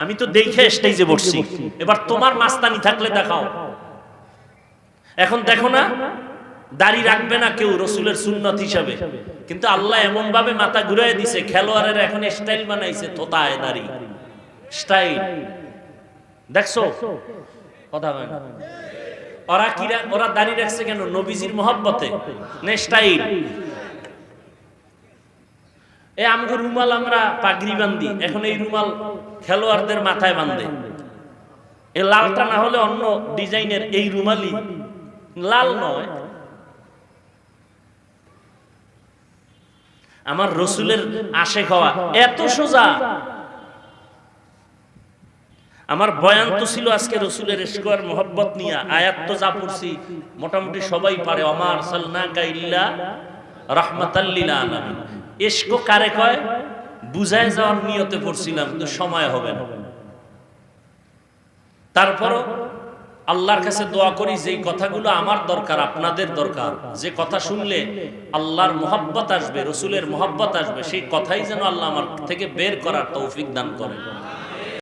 আমি তো দেখে স্টেজে বসছি, এবার তোমার মাস্তানি থাকলে দেখাও। এখন দেখো না, দাড়ি রাখবে না কেউ রসুলের সুন্নত হিসাবে, কিন্তু আল্লাহ এমন ভাবে মাথা ঘুরাই দিছে, খেলোয়াড়ের এখন স্টাইল বানাইছে, থোতায় দাড়ি স্টাইল। দেখছো কথা হয় না? ওরা দাড়ি রাখছে কেন? নবীজির মহব্বতে না স্টাইল? এই আমগো রুমাল আমরা পাগড়ি বান্ধি, এখন এই রুমাল খেলোয়াড়দের মাথায় বাঁধে। এই লালটা না হলে অন্য ডিজাইনের এই রুমালই লাল নয়। আমার রসুলের আশেক হওয়া এত সোজা। আমার বয়ান তো ছিল আজকে রসুলের ইশক আর মহব্বত নিয়ে। আয়াত তো যা পড়ছি মোটামুটি সবাই পারে, ওমা আরসালনাকা ইল্লা রাহমাতাল লিল আলামিন। ইশক কারে কয় বুঝায় যাওয়ার নিয়তে পড়ছিলাম, কিন্তু সময় হবে না। তারপরও আল্লাহর কাছে দোয়া করি, যেই কথাগুলো আমার দরকার, আপনাদের দরকার, যে কথা শুনলে আল্লাহর মহব্বত আসবে, রসুলের মহব্বত আসবে, সেই কথাই যেন আল্লাহ আমার থেকে বের করার তৌফিক দান করেন।